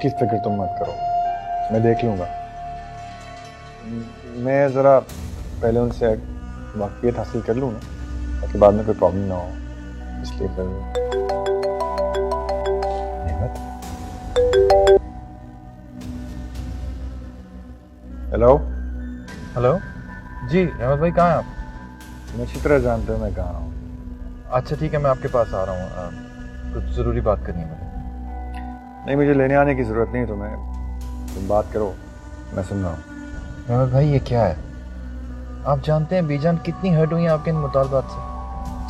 उसकी फिक्र तुम मत करो, मैं देख लूँगा। मैं ज़रा पहले उनसे वाक़ियत हासिल कर लूँ ना, ताकि बाद में कोई प्रॉब्लम ना हो, इसलिए फिर हेलो हेलो जी अहमद भाई, कहाँ हैं आप? मैं अच्छी तरह जानते हो मैं कहाँ हूँ। अच्छा ठीक है, मैं आपके पास आ रहा हूँ, कुछ ज़रूरी बात करनी है मुझे। नहीं, मुझे लेने आने की ज़रूरत नहीं तुम्हें, तुम बात करो, मैं सुन रहा हूँ। अहमद भाई ये क्या है? आप जानते हैं बीजान कितनी हर्ट हुई है आपके इन मुतालबात से,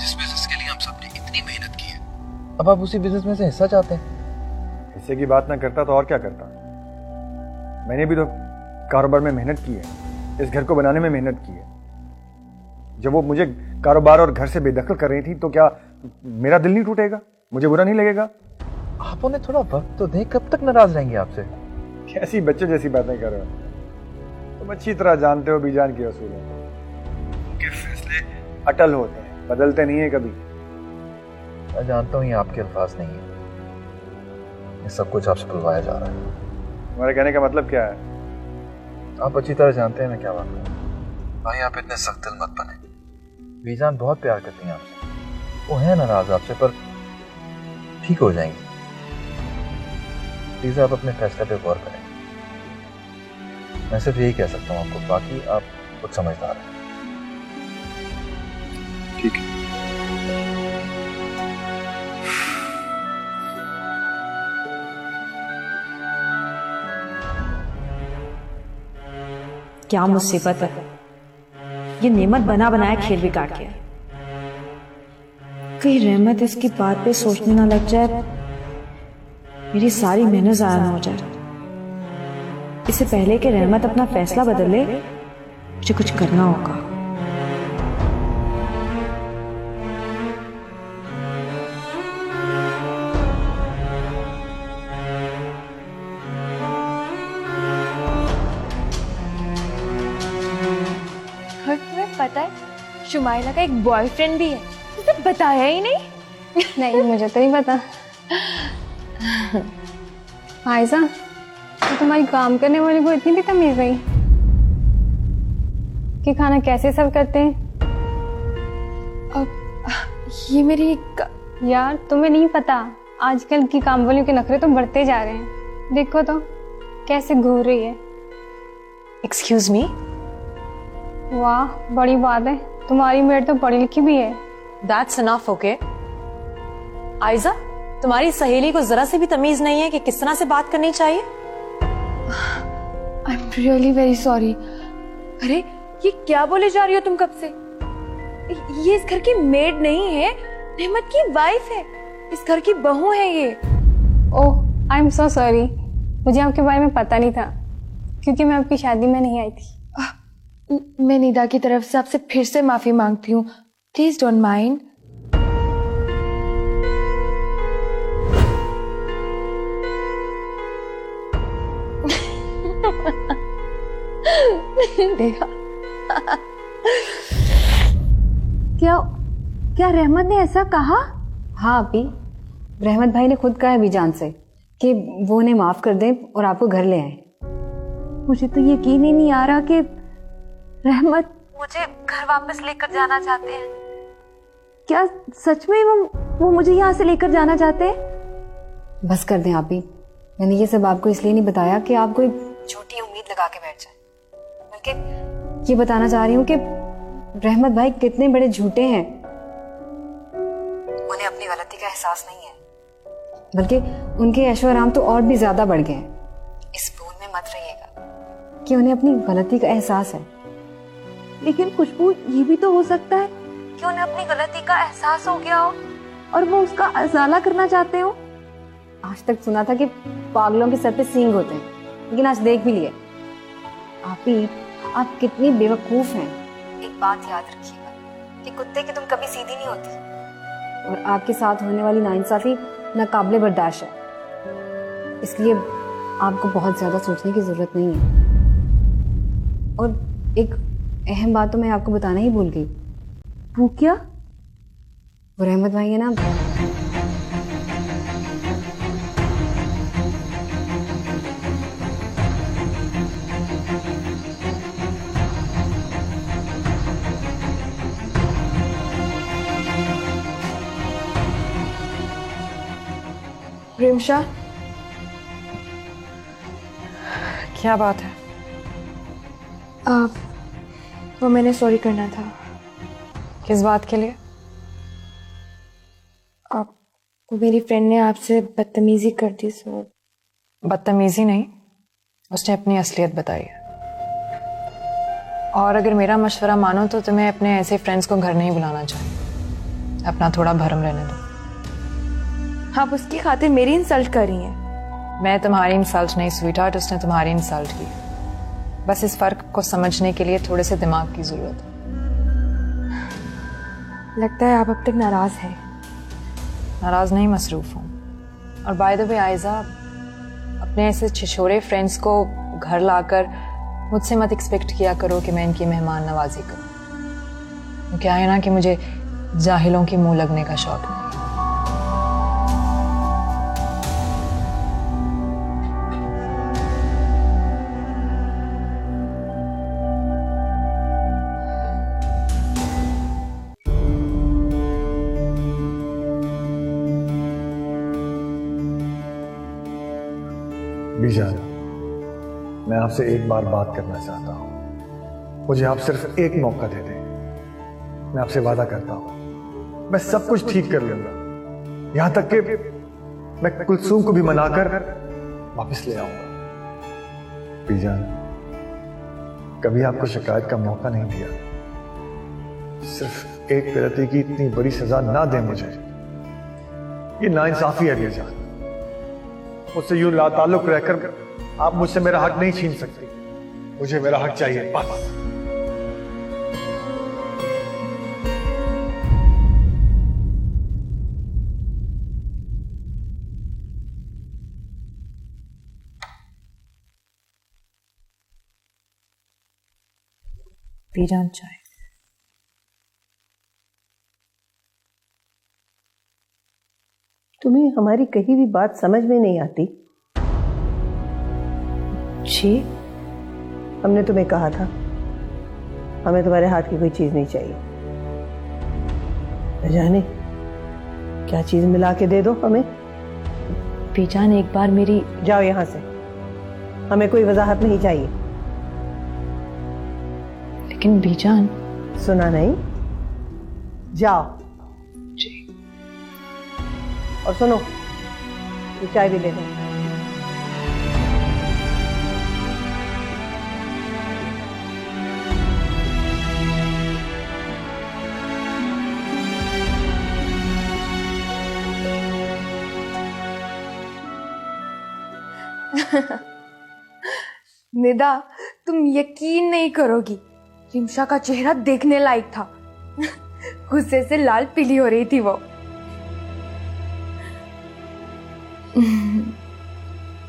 जिस बिजनेस के लिए हम सब ने इतनी मेहनत की है। अब आप उसी बिजनेस में से हिस्सा चाहते हैं। हिस्से की बात ना करता तो और क्या करता। मैंने भी तो कारोबार में मेहनत की है, इस घर को बनाने में मेहनत की है। जब वो मुझे कारोबार और घर से बेदखल कर रही थी तो क्या मेरा दिल नहीं टूटेगा, मुझे बुरा नहीं लगेगा? आप उन्हें थोड़ा वक्त तो दें, कब तक नाराज रहेंगे आपसे? कैसी बच्चे जैसी बातें कर रहे हो तुम, अच्छी तरह जानते हो बीजान के असूलों को। उनके फैसले अटल होते हैं, बदलते नहीं है कभी। मैं जानता हूँ ये आपके अल्फाज नहीं है, ये सब कुछ आपसे बुलवाया जा रहा है। तुम्हारे कहने का मतलब क्या है? आप अच्छी तरह जानते हैं मैं क्या बात कर रहा हूँ। भाई आप इतने सख्त दिल मत बने, बीजान बहुत प्यार करती हैं आपसे, वो है नाराज आपसे पर ठीक हो जाएंगी। प्लीज आप अपने फैसले पे गौर करें, मैं सिर्फ यही कह सकता हूँ आपको, बाकी आप कुछ समझदार हैं। ठीक है। क्या मुसीबत है, ये नेमत बना बनाया खेल बिगाड़ के। कहीं रहमत इसकी बात पे सोचने ना लग जाए, मेरी सारी मेहनत ज़ाया ना हो जाए। इससे पहले कि रहमत अपना फैसला बदले, मुझे कुछ करना होगा। और तुम्हें पता है शुमाइला का एक बॉयफ्रेंड भी है, तुझे बताया ही नहीं। नहीं, मुझे तो नहीं पता। फायजा, तो तुम्हारी काम करने वाली को इतनी भी तमीज नहीं कि खाना कैसे सर्व करते हैं। अब ये मेरी यार तुम्हें नहीं पता, आजकल की काम वालियों के नखरे तो बढ़ते जा रहे हैं। देखो तो कैसे घूर रही है। Excuse me. वाह, बड़ी बात है, तुम्हारी मेड तो पढ़ी लिखी भी है। That's enough, okay? आयजा, तुम्हारी सहेली को जरा से भी तमीज नहीं है कि किस तरह से बात करनी चाहिए। I am really very sorry. अरे ये क्या बोले जा रही हो तुम कब से? ये इस घर की मेड नहीं है, रहमत की वाइफ है, इस घर की बहू है ये। ओह, आई एम सो सॉरी, मुझे आपके बारे में पता नहीं था, क्योंकि मैं आपकी शादी में नहीं आई थी। मैं निदा की तरफ से आपसे फिर से माफी मांगती हूँ, प्लीज डोंट माइंड। देखा क्या रहमत ने ऐसा कहा? हाँ अभी रहमत भाई ने खुद कहा है बीजान से कि वो उन्हें माफ कर दें और आपको घर ले आए। मुझे तो यकीन ही नहीं आ रहा कि रहमत मुझे घर वापस लेकर जाना चाहते हैं। क्या सच में वो मुझे यहाँ से लेकर जाना चाहते हैं? बस कर दें आप भी, मैंने ये सब आपको इसलिए नहीं बताया कि आप कोई झूठी उम्मीद लगा के बैठ जाए, बल्कि ये बताना चाह रही हूँ कि रहमत भाई कितने बड़े झूठे हैं। उन्हें अपनी गलती का एहसास नहीं है, बल्कि उनके ऐशो आराम तो और भी ज्यादा बढ़ गए हैं। इस भूल में मत रहिएगा कि उन्हें अपनी गलती का एहसास है। लेकिन खुशबू, ये भी तो हो सकता है कि उन्हें अपनी गलती का एहसास हो गया हो और वो उसका अजाला करना चाहते हो। आज तक सुना था कि पागलों के सर पे सींग होते हैं, लेकिन आज देख भी लिए। आप कितनी बेवकूफ हैं। एक बात याद रखिएगा कि कुत्ते की तुम कभी सीधी नहीं होती, और आपके साथ होने वाली नाइंसाफी नाकाबिले बर्दाश्त है। इसलिए आपको बहुत ज्यादा सोचने की जरूरत नहीं है। और एक अहम बात तो मैं आपको बताना ही भूल गई। वो क्या? वो रहमत भाई है ना, रिमशा, क्या बात है? वो मैंने सॉरी करना था। किस बात के लिए? वो मेरी फ्रेंड ने आपसे बदतमीजी कर दी। सो बदतमीजी नहीं, उसने अपनी असलियत बताई है। और अगर मेरा मशवरा मानो तो तुम्हें अपने ऐसे फ्रेंड्स को घर नहीं बुलाना चाहिए। अपना थोड़ा भरम रहने दो। आप उसकी खातिर मेरी इंसल्ट कर रही हैं। मैं तुम्हारी इंसल्ट नहीं स्वीटहार्ट, उसने तुम्हारी इंसल्ट की। बस इस फर्क को समझने के लिए थोड़े से दिमाग की जरूरत है। लगता है आप अब तक नाराज हैं। नाराज नहीं, मसरूफ हूँ। और बाय द वे आयजा, अपने ऐसे छिछोरे फ्रेंड्स को घर लाकर मुझसे मत एक्सपेक्ट किया करो कि मैं इनकी मेहमान नवाजी करूँ। क्या है ना कि मुझे जाहिलों की मुंह लगने का शौक नहीं। बीजान, मैं आपसे एक बार बात करना चाहता हूं। मुझे आप सिर्फ एक मौका दे दें। मैं आपसे वादा करता हूं, मैं सब कुछ ठीक कर लूंगा। यहां तक कि मैं कुलसूम को भी मनाकर वापस ले आऊंगा। बीजान, कभी आपको शिकायत का मौका नहीं दिया। सिर्फ एक गलती की इतनी बड़ी सजा ना दें मुझे। ये नाइंसाफी है बीजान। मुझसे यूं लाताल्लुक रहकर आप मुझसे मेरा हक नहीं छीन सकती। मुझे मेरा हक चाहिए बस। बीजान चाय। तुम्हें हमारी कही भी बात समझ में नहीं आती? जी, हमने तुम्हें कहा था हमें तुम्हारे हाथ की कोई चीज नहीं चाहिए। जाने क्या चीज मिला के दे दो हमें। बीजान एक बार मेरी। जाओ यहां से, हमें कोई वजाहत नहीं चाहिए। लेकिन बीजान। सुना नहीं? जाओ। जी। और सुनो, ये चाय भी ले दो। निदा, तुम यकीन नहीं करोगी, रिमशा का चेहरा देखने लायक था। गुस्से से लाल पीली हो रही थी वो।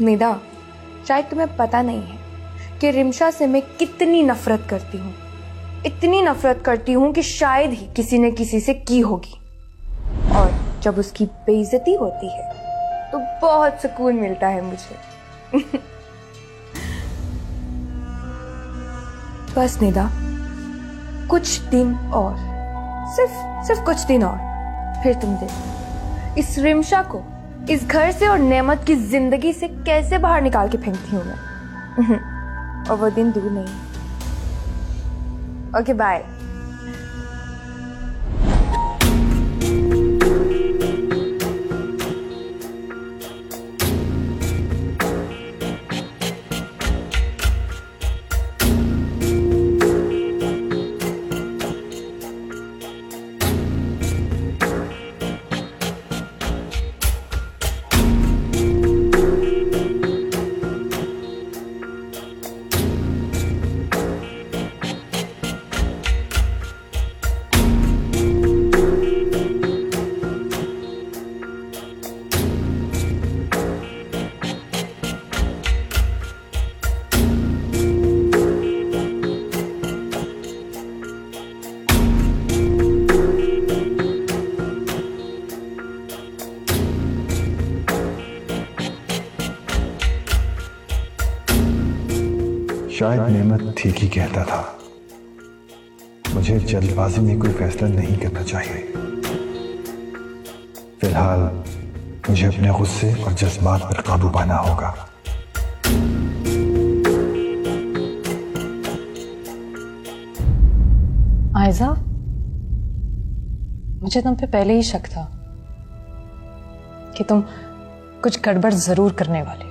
निदा, शायद तुम्हें पता नहीं है कि रिमशा से मैं कितनी नफरत करती हूँ। इतनी नफरत करती हूँ कि शायद ही किसी ने किसी से की होगी। और जब उसकी बेइज्जती होती है तो बहुत सुकून मिलता है मुझे। बस निदा, कुछ दिन और, सिर्फ कुछ दिन और, फिर तुम देखो इस रिमशा को इस घर से और नेमत की जिंदगी से कैसे बाहर निकाल के फेंकती हूँ मैं। और वो दिन दूर नहीं। Okay, bye. शायद नेमत ठीक ही कहता था। मुझे जल्दबाजी में कोई फैसला नहीं करना चाहिए। फिलहाल मुझे अपने गुस्से और जज्बात पर काबू पाना होगा। आयजा, मुझे तुम पे पहले ही शक था कि तुम कुछ गड़बड़ जरूर करने वाले हो,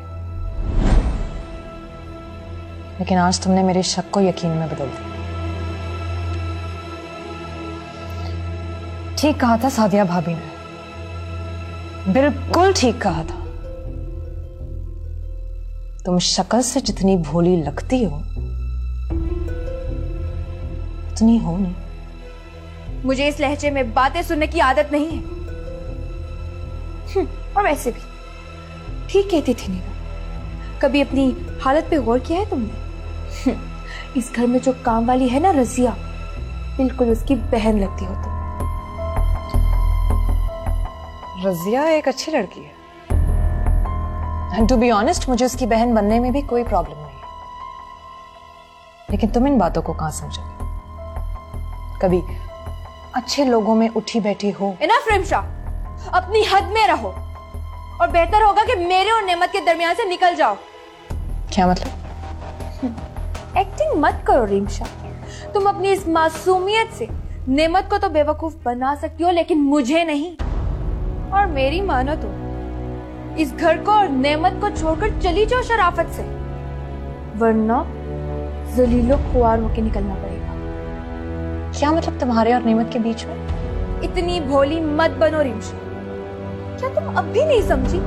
लेकिन आज तुमने मेरे शक को यकीन में बदल दिया। ठीक कहा था सादिया भाभी ने, बिल्कुल ठीक कहा था। तुम शक्ल से जितनी भोली लगती हो उतनी हो नहीं। मुझे इस लहजे में बातें सुनने की आदत नहीं है। और वैसे भी ठीक कहती थी नीना, कभी अपनी हालत पे गौर किया है तुमने? इस घर में जो काम वाली है ना रजिया, बिल्कुल उसकी बहन लगती हो तुम। रजिया एक अच्छी लड़की है, एंड टू बी ऑनेस्ट मुझे उसकी बहन बनने में भी कोई प्रॉब्लम नहीं है, लेकिन तुम इन बातों को कहां समझोगे? कभी अच्छे लोगों में उठी बैठी हो। इनफ रिमशा, अपनी हद में रहो और बेहतर होगा कि मेरे और नेमत के दरमियान से निकल जाओ। क्या मतलब? एक्टिंग मत करो रिमशा, तुम अपनी इस मासूमियत से नेमत को तो बेवकूफ बना सकती हो, लेकिन मुझे नहीं। और मेरी मानो तो इस घर को और नेमत को छोड़कर चली जाओ शराफत से, वरना जलीलो खुआर होके निकलना पड़ेगा। क्या मतलब तुम्हारे और नेमत के बीच में? इतनी भोली मत बनो रिमशा, क्या तुम अब भी नहीं समझी?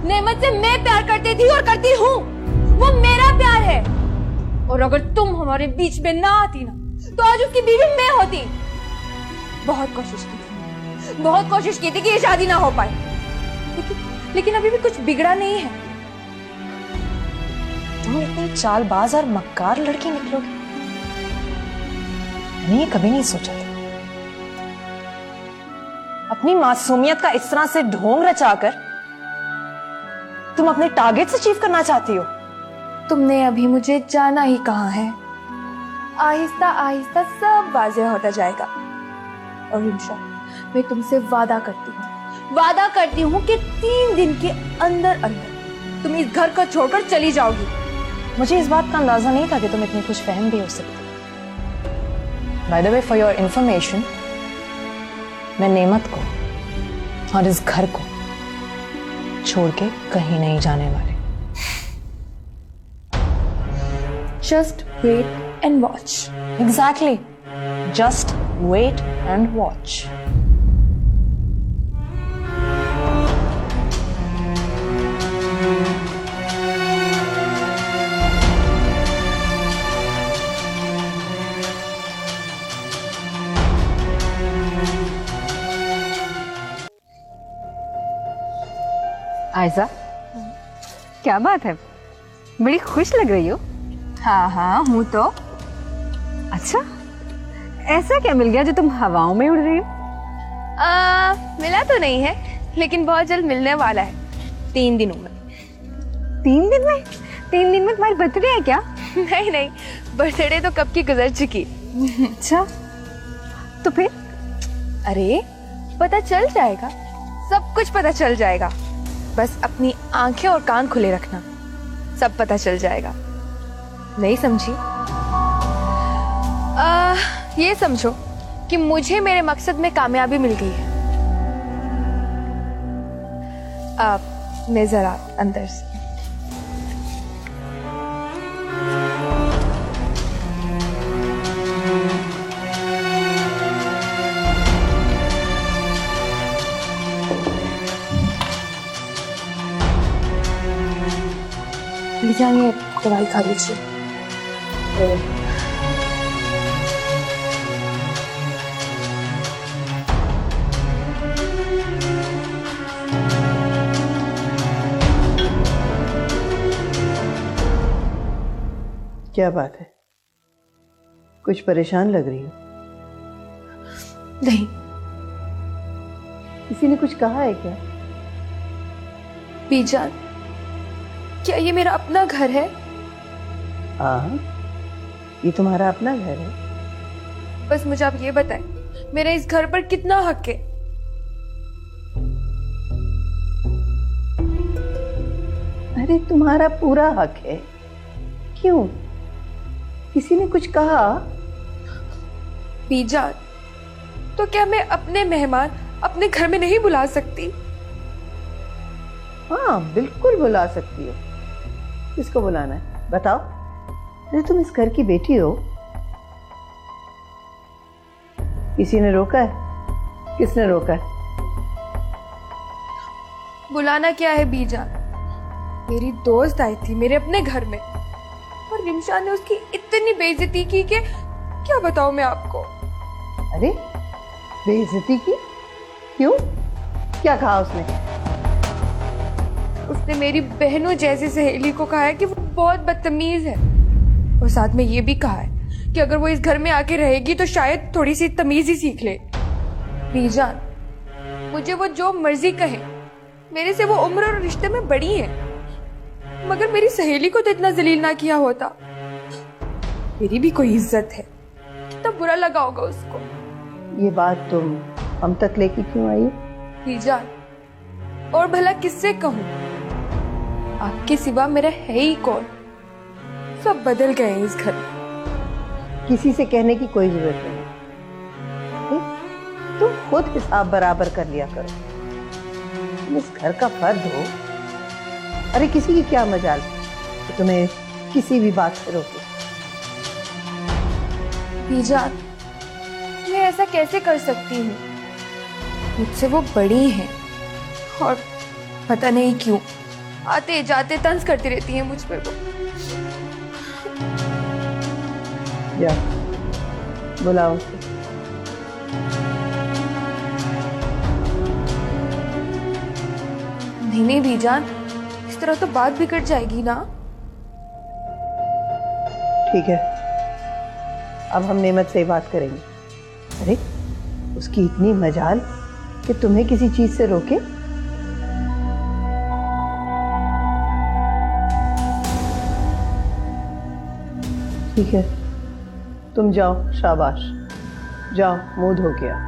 नेमत से मैं प्यार करती थी और करती हूँ, वो मेरा प्यार है। और अगर तुम हमारे बीच में ना आती ना, तो आज उसकी बीवी मैं होती। बहुत कोशिश की थी कि ये शादी ना हो पाए, लेकिन अभी भी कुछ बिगड़ा नहीं है। तुम इतनी चालबाज और मक्कार लड़की निकलोगी, मैंने कभी नहीं सोचा था। अपनी मासूमियत का इस तरह से ढोंग रचाकर तुम अपने टारगेट्स अचीव करना चाहती हो। तुमने अभी मुझे जाना ही कहा है, आहिस्ता आहिस्ता सब वाज़ेह होता जाएगा। और रिमशा, मैं तुमसे वादा करती हूँ कि 3 दिन के अंदर अंदर तुम इस घर को छोड़कर चली जाओगी। मुझे इस बात का अंदाजा नहीं था कि तुम इतनी खुशफहम भी हो सकती। By the way, for your information, मैं नेमत को और इस घर को छोड़ के कहीं नहीं जाने वाली। Just wait and watch. Exactly. Just wait and watch. Aiza, क्या बात है, बड़ी खुश लग रही हो। हाँ हूँ तो। अच्छा, ऐसा क्या मिल गया जो तुम हवाओं में उड़ रही हो? मिला तो नहीं है, लेकिन बहुत जल्द मिलने वाला है, 3 दिनों में। 3 दिन में? 3 दिन में तुम्हारी बर्थडे है क्या? नहीं, बर्थडे तो कब की गुजर चुकी। अच्छा, तो फिर? अरे पता चल जाएगा, सब कुछ पता चल जाएगा। बस अपनी आंखें और कान खुले रखना, सब पता चल जाएगा। नहीं समझी? ये समझो कि मुझे मेरे मकसद में कामयाबी मिल गई है। मैं जरा अंदर से। जानिए, दवाई खा लीजिए। क्या बात है, कुछ परेशान लग रही हो? नहीं। किसी ने कुछ कहा है क्या? बीजान, क्या ये मेरा अपना घर है? हाँ, ये तुम्हारा अपना घर है। बस मुझे आप ये बताएं, मेरा इस घर पर कितना हक है? अरे तुम्हारा पूरा हक है। क्यों, किसी ने कुछ कहा? बीजान, तो क्या मैं अपने मेहमान अपने घर में नहीं बुला सकती? हाँ बिल्कुल बुला सकती हो। किसको बुलाना है बताओ? अरे तुम इस घर की बेटी हो। किसी ने रोका है? किसने रोका है? बुलाना क्या है बीजान? मेरी दोस्त आई थी मेरे अपने घर में और रिमशा ने उसकी इतनी बेइज्जती की कि क्या बताऊं मैं आपको। अरे बेइज्जती की? क्यों, क्या कहा उसने? उसने मेरी बहनों जैसी सहेली को कहा है कि वो बहुत बदतमीज है और साथ में ये भी कहा है कि अगर वो इस घर में आके रहेगी तो शायद थोड़ी सी तमीज ही सीख ले। बीजान, मुझे वो जो मर्जी कहे, मेरे से वो उम्र और रिश्ते में बड़ी है, मगर मेरी सहेली को तो इतना जलील ना किया होता। मेरी भी कोई इज्जत है, कितना बुरा लगा होगा उसको। ये बात तुम हम तक लेके क्यों आई? बीजान, और भला किससे कहूं? आपके सिवा मेरा है ही कौन? सब बदल गए हैं इस घर में। किसी से कहने की कोई जरूरत नहीं। तुम खुद हिसाब बराबर कर लिया करो। तुम इस घर का फर्द हो। अरे किसी की क्या मजाल तो तुम्हें किसी भी बात से रोके। बीजान, मैं ऐसा कैसे कर सकती हूँ? मुझसे वो बड़ी हैं और पता नहीं क्यों आते जाते तंज करती रहती हैं मुझ पर वो। जा बुलाओ उसे। नहीं बीजान, इस तरह तो बात बिगड़ जाएगी ना। ठीक है, अब हम नेमत से ही बात करेंगे। अरे उसकी इतनी मजाल कि तुम्हें किसी चीज से रोके? ठीक है, तुम जाओ, शाबाश, जाओ मुंह धो के आओ।